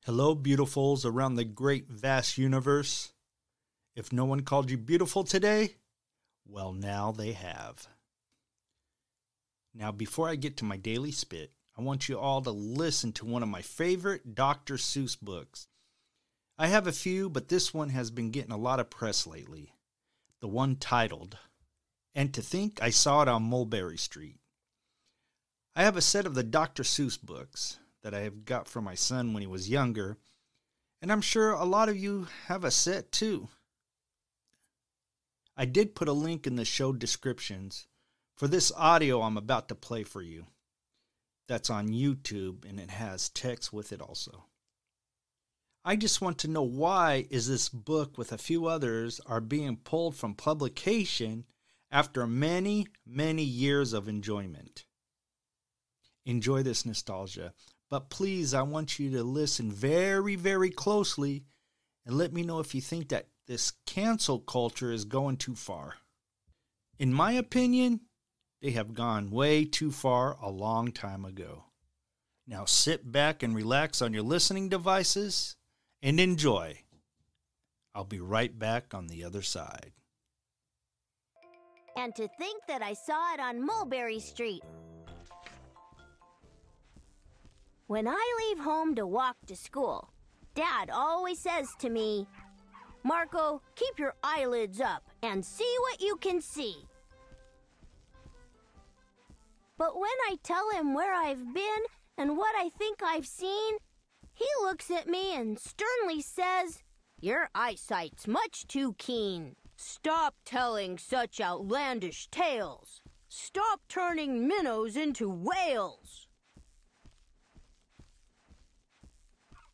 Hello, beautifuls around the great vast universe. If no one called you beautiful today, well, now they have. Now, before I get to my daily spit, I want you all to listen to one of my favorite Dr. Seuss books. I have a few, but this one has been getting a lot of press lately. The one titled, "And to Think I Saw It on Mulberry Street." I have a set of the Dr. Seuss books that I have got from my son when he was younger, and I'm sure a lot of you have a set too. I did put a link in the show descriptions for this audio I'm about to play for you. That's on YouTube, and it has text with it also. I just want to know, why is this book with a few others are being pulled from publication after many, many years of enjoyment? Enjoy this nostalgia, but please, I want you to listen very, very closely and let me know if you think that this cancel culture is going too far. In my opinion, they have gone way too far a long time ago. Now sit back and relax on your listening devices and enjoy. I'll be right back on the other side. And to think that I saw it on Mulberry Street. When I leave home to walk to school, Dad always says to me, "Marco, keep your eyelids up and see what you can see." But when I tell him where I've been and what I think I've seen, he looks at me and sternly says, "Your eyesight's much too keen. Stop telling such outlandish tales. Stop turning minnows into whales."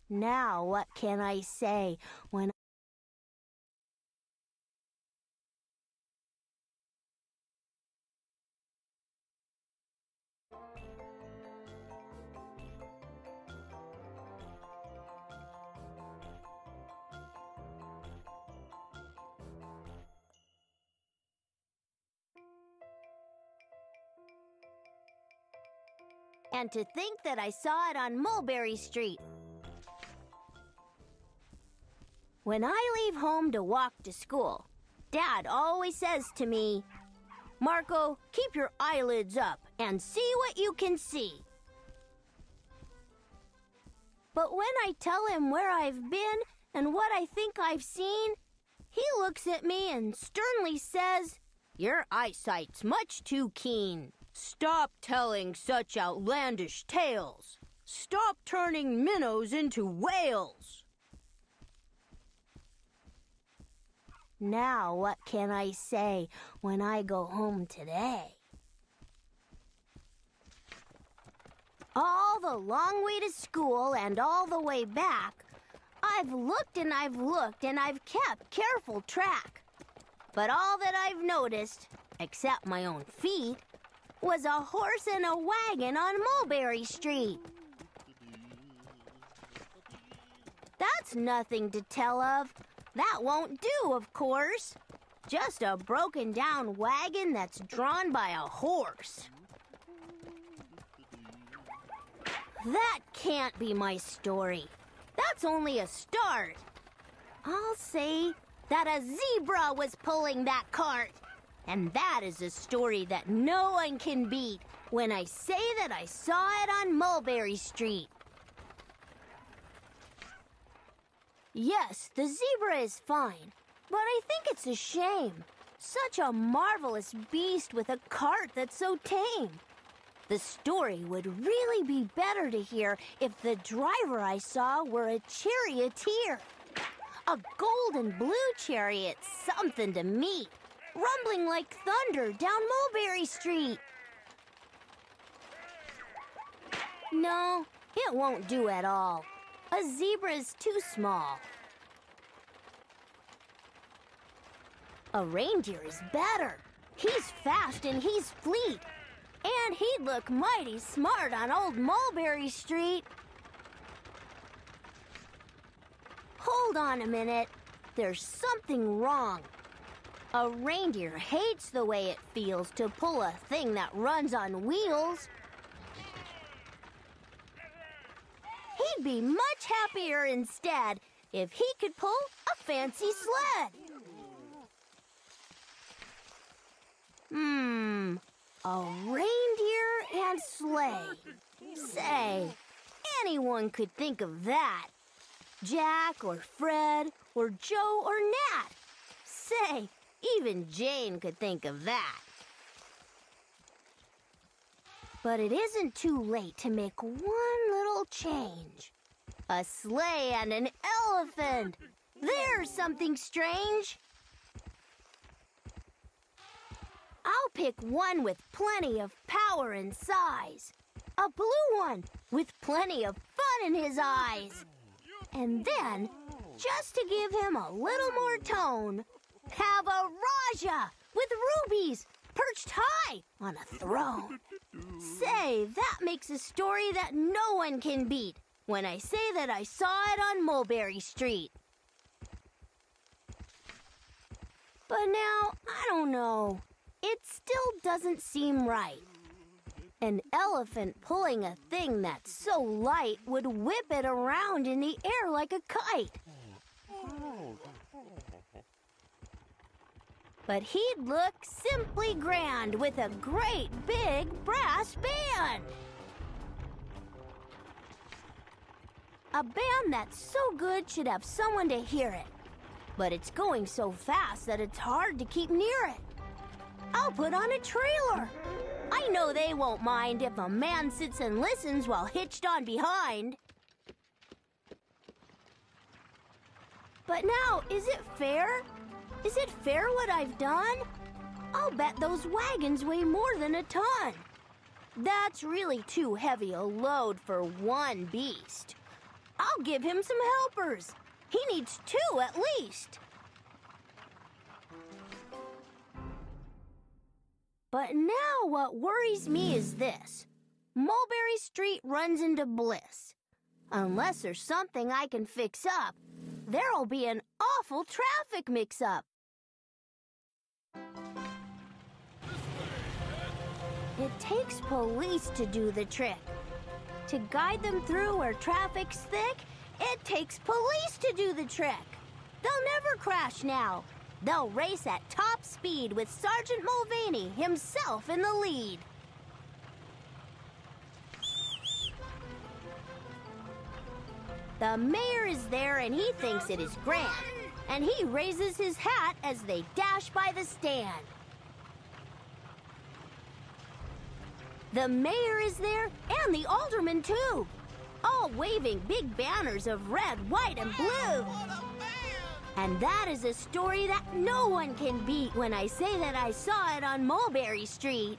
Now what can I say when And to think that I saw it on Mulberry Street. When I leave home to walk to school, Dad always says to me, "Marco, keep your eyelids up and see what you can see." But when I tell him where I've been and what I think I've seen, he looks at me and sternly says, "Your eyesight's much too keen. Stop telling such outlandish tales. Stop turning minnows into whales." Now what can I say when I go home today? All the long way to school and all the way back, I've looked and I've looked and I've kept careful track. But all that I've noticed, except my own feet, was a horse and a wagon on Mulberry Street. That's nothing to tell of. That won't do, of course. Just a broken down wagon that's drawn by a horse. That can't be my story. That's only a start. I'll say that a zebra was pulling that cart. And that is a story that no one can beat when I say that I saw it on Mulberry Street. Yes, the zebra is fine, but I think it's a shame. Such a marvelous beast with a cart that's so tame. The story would really be better to hear if the driver I saw were a charioteer. A golden blue chariot, something to meet, rumbling like thunder down Mulberry Street. No, it won't do at all. A zebra is too small. A reindeer is better. He's fast and he's fleet. And he'd look mighty smart on old Mulberry Street. Hold on a minute. There's something wrong. A reindeer hates the way it feels to pull a thing that runs on wheels. He'd be much happier instead if he could pull a fancy sled. A reindeer and sleigh. Say, anyone could think of that. Jack or Fred or Joe or Nat. Say, even Jane could think of that. But it isn't too late to make one little change. A sleigh and an elephant. There's something strange. I'll pick one with plenty of power and size. A blue one with plenty of fun in his eyes. And then, just to give him a little more tone, have a Raja with rubies perched high on a throne. Say, that makes a story that no one can beat when I say that I saw it on Mulberry Street. But now, I don't know. It still doesn't seem right. An elephant pulling a thing that's so light would whip it around in the air like a kite. But he'd look simply grand with a great big brass band. A band that's so good should have someone to hear it. But it's going so fast that it's hard to keep near it. I'll put on a trailer. I know they won't mind if a man sits and listens while hitched on behind. But now, is it fair? Is it fair what I've done? I'll bet those wagons weigh more than a ton. That's really too heavy a load for one beast. I'll give him some helpers. He needs 2 at least. But now what worries me is this. Mulberry Street runs into bliss. Unless there's something I can fix up, there'll be an awful traffic mix-up. It takes police to do the trick. To guide them through where traffic's thick, it takes police to do the trick. They'll never crash now. They'll race at top speed with Sergeant Mulvaney himself in the lead. The mayor is there and he thinks it is grand, and he raises his hat as they dash by the stand. The mayor is there and the aldermen too, all waving big banners of red, white, and blue. And that is a story that no one can beat when I say that I saw it on Mulberry Street.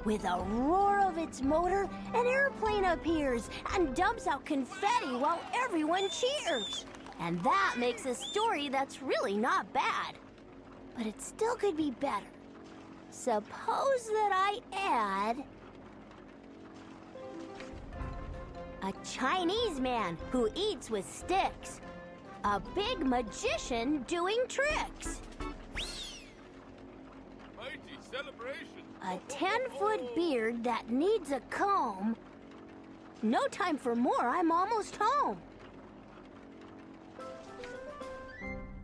With a roar of its motor, an airplane appears and dumps out confetti while everyone cheers. And that makes a story that's really not bad. But it still could be better. Suppose that I add a Chinese man who eats with sticks. A big magician doing tricks. Mighty celebration. A 10-foot beard that needs a comb. No time for more, I'm almost home.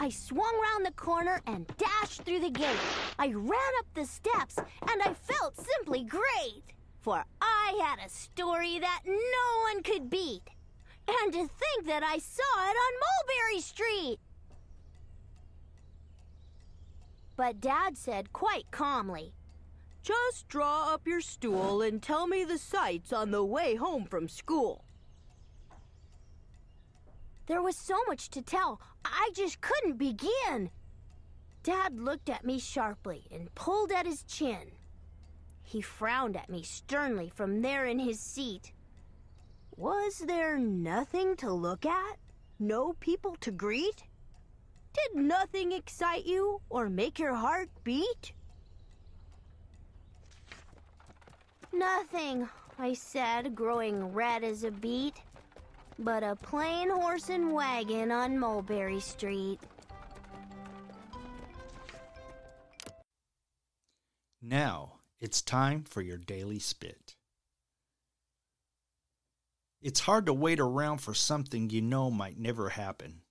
I swung round the corner and dashed through the gate. I ran up the steps and I felt simply great. For I had a story that no one could beat. And to think that I saw it on Mulberry Street. But Dad said quite calmly, "Just draw up your stool and tell me the sights on the way home from school." There was so much to tell, I just couldn't begin. Dad looked at me sharply and pulled at his chin. He frowned at me sternly from there in his seat. Was there nothing to look at? No people to greet? Did nothing excite you or make your heart beat? Nothing, I said, growing red as a beet. But a plain horse and wagon on Mulberry Street. Now, It's time for your daily spit. It's hard to wait around for something you know might never happen.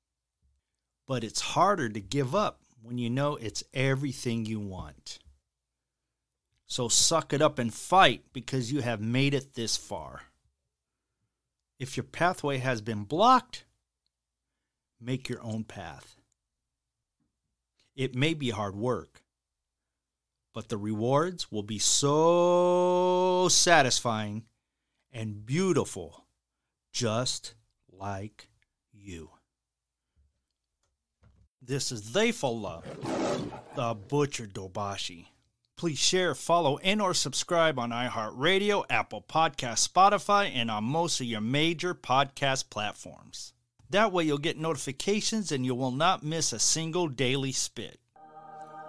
But it's harder to give up when you know it's everything you want. So suck it up and fight because you have made it this far. If your pathway has been blocked, make your own path. It may be hard work, but the rewards will be so satisfying and beautiful, just like you. This is Diafullah, the Butcher Dobashi. Please share, follow, and or subscribe on iHeartRadio, Apple Podcasts, Spotify, and on most of your major podcast platforms. That way you'll get notifications and you will not miss a single daily spit.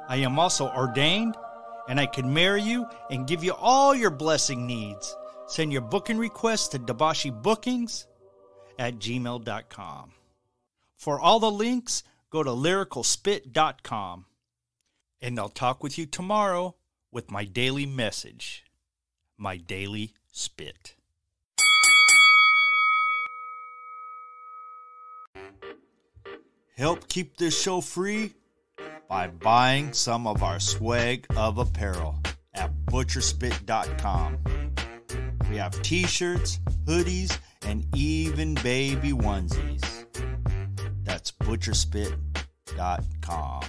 I am also ordained, and I can marry you and give you all your blessing needs. Send your booking requests to DabashiBookings@gmail.com. For all the links, go to lyricalspit.com. And I'll talk with you tomorrow with my daily message, my daily spit. Help keep this show free by buying some of our swag of apparel at butcherspit.com. We have t-shirts, hoodies, and even baby onesies. That's butcherspit.com.